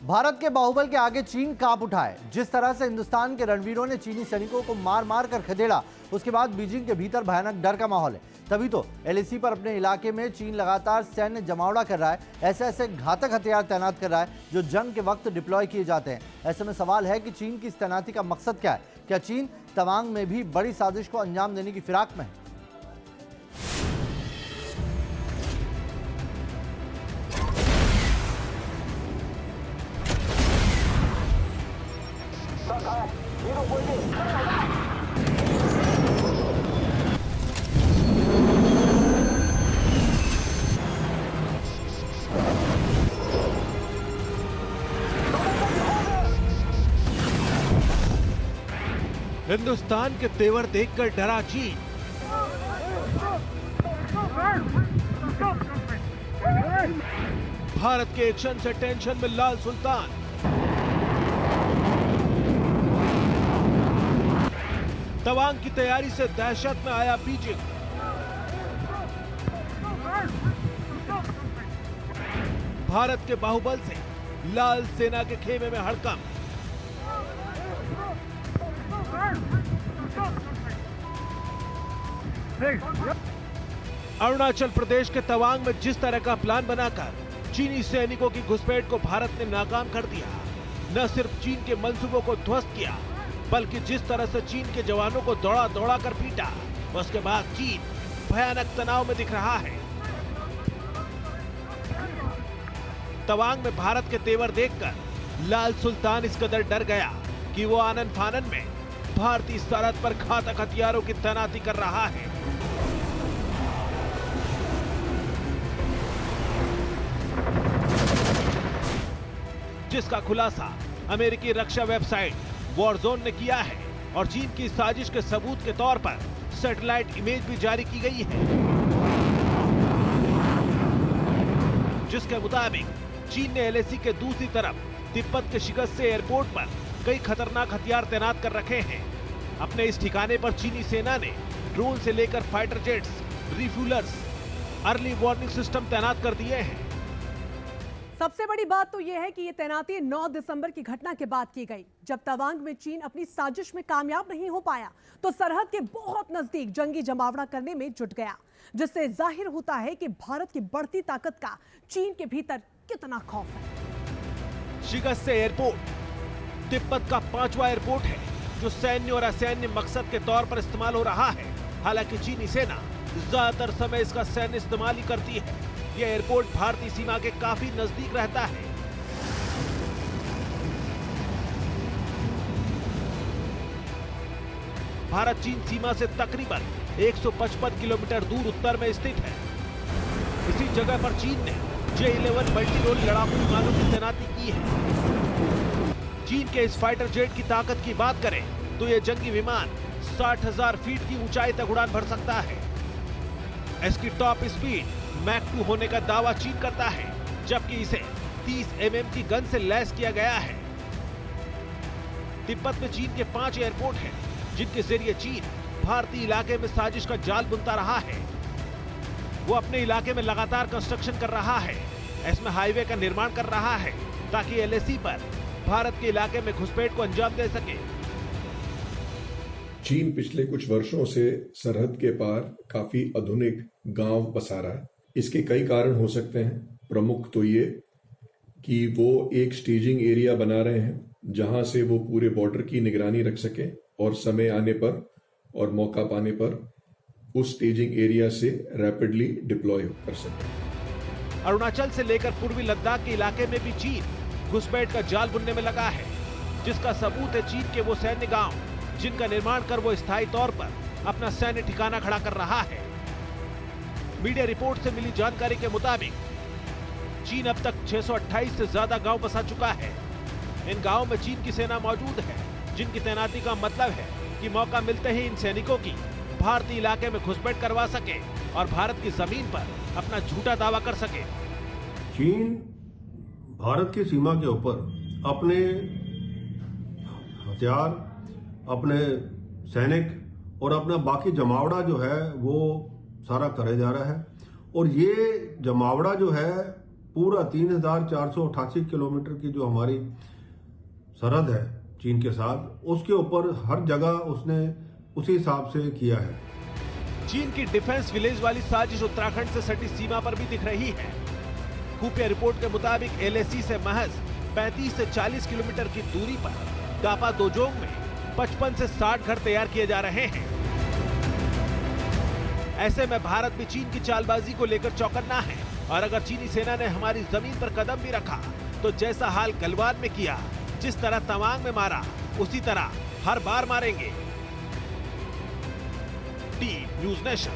भारत के बाहुबल के आगे चीन कांप उठा है। जिस तरह से हिंदुस्तान के रणवीरों ने चीनी सैनिकों को मार मार कर खदेड़ा, उसके बाद बीजिंग के भीतर भयानक डर का माहौल है। तभी तो एलएसी पर अपने इलाके में चीन लगातार सैन्य जमावड़ा कर रहा है। ऐसे घातक हथियार तैनात कर रहा है जो जंग के वक्त डिप्लॉय किए जाते हैं। ऐसे में सवाल है कि चीन की इस तैनाती का मकसद क्या है? क्या चीन तवांग में भी बड़ी साजिश को अंजाम देने की फिराक में है? हिंदुस्तान के तेवर देखकर डरा चीन। भारत के एक्शन से टेंशन में लाल सुल्तान। तवांग की तैयारी से दहशत में आया बीजिंग। भारत के बाहुबल से लाल सेना के खेमे में हड़कंप। अरुणाचल प्रदेश के तवांग में जिस तरह का प्लान बनाकर चीनी सैनिकों की घुसपैठ को भारत ने नाकाम कर दिया, न सिर्फ चीन के मंसूबों को ध्वस्त किया, बल्कि जिस तरह से चीन के जवानों को दौड़ा दौड़ा कर पीटा, उसके बाद चीन भयानक तनाव में दिख रहा है। तवांग में भारत के तेवर देखकर लाल सुल्तान इस कदर डर गया कि वो आनन फानन में भारतीय सरहद पर घातक हथियारों की तैनाती कर रहा है। जिसका खुलासा अमेरिकी रक्षा वेबसाइट वॉरजोन ने किया है और चीन की साजिश के सबूत के तौर पर सैटेलाइट इमेज भी जारी की गई है, जिसके मुताबिक चीन ने एलएसी के दूसरी तरफ तिब्बत के शिकस्त एयरपोर्ट पर कई खतरनाक हथियार तैनात कर रखे हैं। अपने इस ठिकाने पर चीनी सेना ने ड्रोन से लेकर fighter jets, refuellers, early warning system तैनात कर दिए हैं। सबसे बड़ी बात तो यह है कि यह तैनाती 9 दिसंबर की घटना के बाद की गई, जब तवांग में चीन अपनी साजिश में कामयाब नहीं हो पाया तो सरहद के बहुत नजदीक जंगी जमावड़ा करने में जुट गया, जिससे जाहिर होता है कि भारत की बढ़ती ताकत का चीन के भीतर कितना खौफ है। शिकस्त एयरपोर्ट तिब्बत का 5वां एयरपोर्ट है जो सैन्य और असैन्य मकसद के तौर पर इस्तेमाल हो रहा है। हालांकि चीनी सेना ज्यादातर समय इसका सैन्य इस्तेमाल ही करती है। यह एयरपोर्ट भारतीय सीमा के काफी नजदीक रहता है। भारत चीन सीमा से तकरीबन 155 किलोमीटर दूर उत्तर में स्थित है। इसी जगह पर चीन ने J-11 मल्टी रोल लड़ाकू विमानों की तैनाती की है। चीन के इस फाइटर जेट की ताकत की बात करें तो यह जंगी विमान 60,000 फीट की ऊंचाई तक उड़ान भर सकता है। इसकी टॉप स्पीड मैक 2 होने का दावा चीन करता है, जबकि इसे 30 mm की गन से लैस किया गया है। तिब्बत में चीन के 5 एयरपोर्ट हैं, जिनके जरिए चीन भारतीय इलाके में साजिश का जाल बुनता रहा है। वो अपने इलाके में लगातार कंस्ट्रक्शन कर रहा है। इसमें हाईवे का निर्माण कर रहा है ताकि एलएसी पर भारत के इलाके में घुसपैठ को अंजाम दे सके। चीन पिछले कुछ वर्षों से सरहद के पार काफी आधुनिक गांव बसा रहा है। इसके कई कारण हो सकते हैं। प्रमुख तो ये कि वो एक स्टेजिंग एरिया बना रहे हैं जहां से वो पूरे बॉर्डर की निगरानी रख सके और समय आने पर और मौका पाने पर उस स्टेजिंग एरिया से रैपिडली डिप्लॉय कर सके। अरुणाचल से लेकर पूर्वी लद्दाख के इलाके में भी चीन घुसपैठ का जाल बुनने में लगा है, जिसका सबूत है चीन के वो सैन्य गांव जिनका निर्माण कर वो स्थायी तौर पर अपना सैन्य ठिकाना खड़ा कर रहा है। मीडिया रिपोर्ट से मिली जानकारी के मुताबिक चीन अब तक 628 से ज्यादा गांव बसा चुका है। इन गांवों में चीन की सेना मौजूद है, जिनकी तैनाती का मतलब है कि मौका मिलते ही इन सैनिकों की भारतीय इलाके में घुसपैठ करवा सके और भारत की जमीन पर अपना झूठा दावा कर सके। चीन भारत की सीमा के ऊपर अपने हथियार, अपने सैनिक और अपना बाकी जमावड़ा जो है वो सारा करे जा रहा है। और ये जमावड़ा जो है पूरा 3,488 किलोमीटर की जो हमारी सरहद है चीन के साथ, उसके ऊपर हर जगह उसने उसी हिसाब से किया है। चीन की डिफेंस विलेज वाली साजिश उत्तराखंड से सटी सीमा पर भी दिख रही है। खुफिया रिपोर्ट के मुताबिक LAC से महज 35 से 40 किलोमीटर की दूरी पर दापा दोजोंग में 55 से 60 घर तैयार किए जा रहे हैं। ऐसे में भारत भी चीन की चालबाजी को लेकर चौकन्ना है और अगर चीनी सेना ने हमारी जमीन पर कदम भी रखा तो जैसा हाल गलवान में किया, जिस तरह तवांग में मारा, उसी तरह हर बार मारेंगे। Team news nation.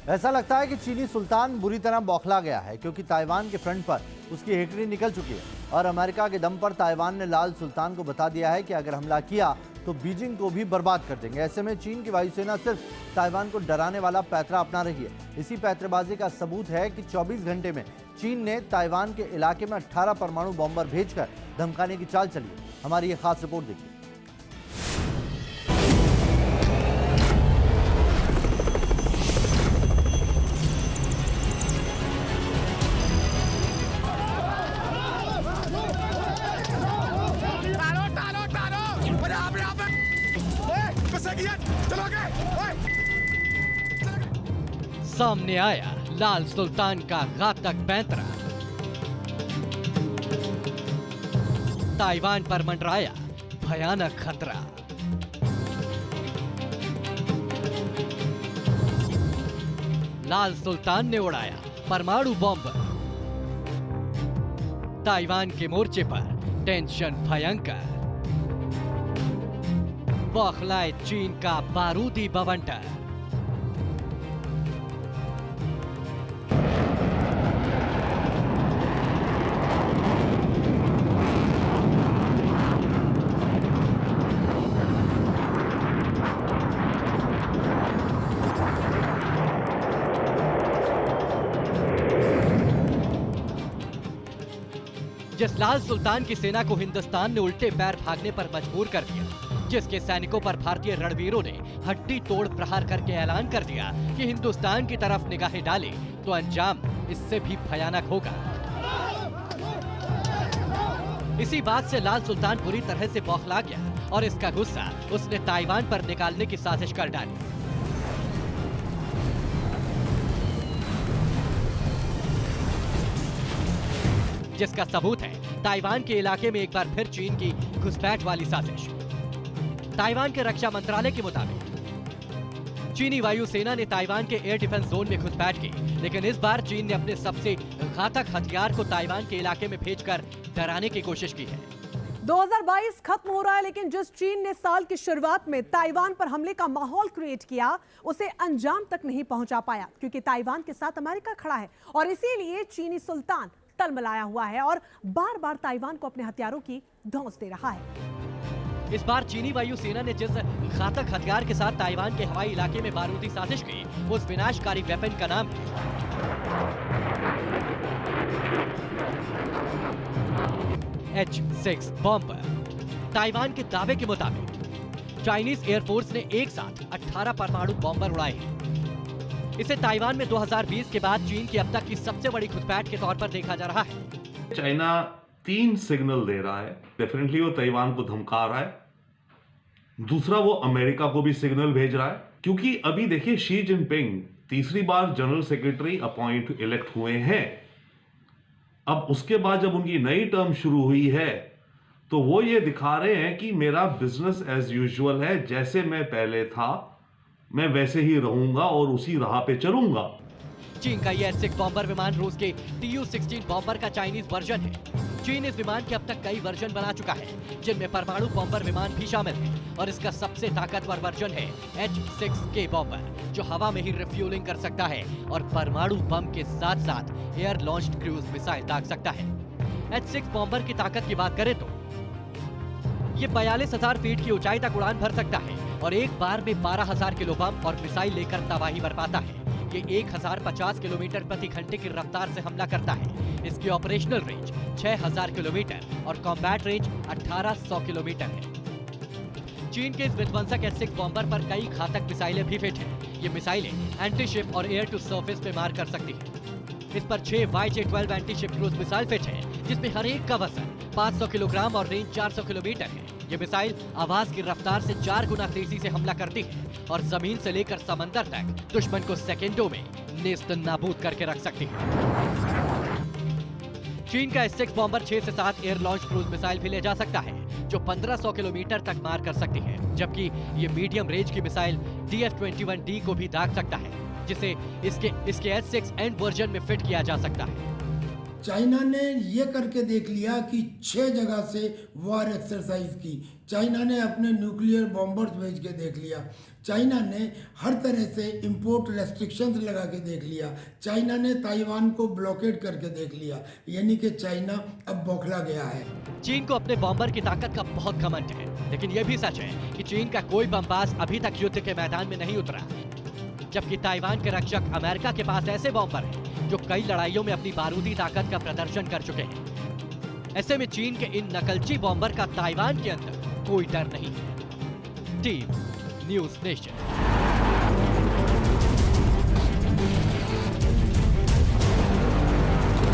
ऐसा लगता है कि चीनी सुल्तान बुरी तरह बौखला गया है क्योंकि ताइवान के फ्रंट पर उसकी हेकड़ी निकल चुकी है और अमेरिका के दम पर ताइवान ने लाल सुल्तान को बता दिया है कि अगर हमला किया तो बीजिंग को भी बर्बाद कर देंगे। ऐसे में चीन की वायुसेना सिर्फ ताइवान को डराने वाला पैंतरा अपना रही है। इसी पैंतरेबाजी का सबूत है कि 24 घंटे में चीन ने ताइवान के इलाके में 18 परमाणु बॉम्बर भेजकर धमकाने की चाल चली है। हमारी ये खास रिपोर्ट देखिए। सामने आया लाल सुल्तान का घातक पैंतरा। ताइवान पर मंडराया भयानक खतरा। लाल सुल्तान ने उड़ाया परमाणु बॉम्ब। ताइवान के मोर्चे पर टेंशन भयंकर। बौखलाए चीन का बारूदी बवंटर। जिस लाल सुल्तान की सेना को हिंदुस्तान ने उल्टे पैर भागने पर मजबूर कर दिया, जिसके सैनिकों पर भारतीय रणवीरों ने हड्डी तोड़ प्रहार करके ऐलान कर दिया कि हिंदुस्तान की तरफ निगाहें डालें तो अंजाम इससे भी भयानक होगा। इसी बात से लाल सुल्तान बुरी तरह से बौखला गया और इसका गुस्सा उसने ताइवान पर निकालने की साजिश कर डाली। जिसका सबूत है ताइवान के इलाके में एक बार फिर चीन की घुसपैठ वाली साजिश। ताइवान के रक्षा मंत्रालय के मुताबिक चीनी वायुसेना ने ताइवान के एयर डिफेंस जोन में घुसपैठ की, लेकिन इस बार चीन ने अपने सबसे घातक हथियार को ताइवान के इलाके में भेजकर डराने की कोशिश की है। 2022 खत्म हो रहा है, लेकिन जिस चीन ने साल की शुरुआत में ताइवान पर हमले का माहौल क्रिएट किया, उसे अंजाम तक नहीं पहुंचा पाया क्योंकि ताइवान के साथ अमेरिका खड़ा है और इसीलिए चीनी सुल्तान तलमलाया हुआ है और बार बार ताइवान को अपने हथियारों की धौंस दे रहा है। इस बार चीनी वायुसेना ने जिस घातक हथियार के साथ ताइवान के हवाई इलाके में बारूदी साजिश की, उस विनाशकारी वेपन का नाम H-6 बॉम्बर। ताइवान के दावे के मुताबिक चाइनीज एयरफोर्स ने एक साथ 18 परमाणु बॉम्बर उड़ाए हैं। इसे ताइवान में 2020 के बाद चीन की अब तक की सबसे बड़ी घुसपैठ के तौर पर देखा जा रहा है। चाइना 3 सिग्नल दे रहा है। डेफिनेटली वो ताइवान को धमका रहा है। दूसरा, वो अमेरिका को भी सिग्नल भेज रहा है क्योंकि अभी देखिए शी जिनपिंग तीसरी बार जनरल सेक्रेटरी इलेक्ट हुए हैं। अब उसके बाद जब उनकी नई टर्म शुरू हुई है तो वो ये दिखा रहे हैं कि मेरा बिजनेस एज यूजुअल है, जैसे मैं पहले था मैं वैसे ही रहूंगा और उसी राह पे चलूंगा। चीन का ये H-6 बॉम्बर विमान रूस के Tu-16 बॉम्बर का चाइनीज वर्जन है। चीन इस विमान के अब तक कई वर्जन बना चुका है, जिनमें परमाणु बॉम्बर विमान भी शामिल है और इसका सबसे ताकतवर वर्जन है H-6K बॉम्बर, जो हवा में ही रिफ्यूलिंग कर सकता है और परमाणु बम के साथ साथ एयर लॉन्च्ड क्रूज मिसाइल दाग सकता है। H-6 बॉम्बर की ताकत की बात करें तो ये 42,000 फीट की ऊंचाई तक उड़ान भर सकता है और एक बार में 12,000 किलो बम और मिसाइल लेकर तबाही बरपाता है। ये 1050 किलोमीटर प्रति घंटे की रफ्तार से हमला करता है। इसकी ऑपरेशनल रेंज 6000 किलोमीटर और कॉम्बैट रेंज 1800 किलोमीटर है। चीन के इस विध्वंसक S-6 बॉम्बर पर कई घातक मिसाइलें भी फिट हैं। ये मिसाइलें एंटी शिप और एयर टू सरफेस पे मार कर सकती हैं। इस पर 6 YJ-12 anti ship cruise missile fit है, जिसमें हर एक का वजन 500 किलोग्राम और रेंज 400 किलोमीटर है। ये मिसाइल आवाज की रफ्तार से 4 गुना तेजी से हमला करती है और जमीन से लेकर समंदर तक दुश्मन को सेकेंडों में नेस्त नाबूद करके रख सकती है। चीन का S-6 बॉम्बर 6 से 7 एयर लॉन्च क्रूज मिसाइल भी ले जा सकता है, जो 1500 किलोमीटर तक मार कर सकती है, जबकि ये मीडियम रेंज की मिसाइल DF-21D को भी दाग सकता है, जिसे इसके S-6 एंड वर्जन में फिट किया जा सकता है। चाइना ने ये करके देख लिया कि 6 जगह से वार एक्सरसाइज की। चाइना ने अपने न्यूक्लियर बॉम्बर्स भेज के देख लिया। चाइना ने हर तरह से इंपोर्ट रेस्ट्रिक्शंस लगा के देख लिया। चाइना ने ताइवान को ब्लॉकेड करके देख लिया। यानी कि चाइना अब बौखला गया है। चीन को अपने बॉम्बर की ताकत का बहुत घमंड है, लेकिन यह भी सच है कि चीन का कोई बमबाज अभी तक युद्ध के मैदान में नहीं उतरा, जबकि ताइवान के रक्षक अमेरिका के पास ऐसे बॉम्बर हैं जो कई लड़ाइयों में अपनी बारूदी ताकत का प्रदर्शन कर चुके हैं। ऐसे में चीन के इन नकलची बॉम्बर का ताइवान के अंदर कोई डर नहीं है। Team news nation.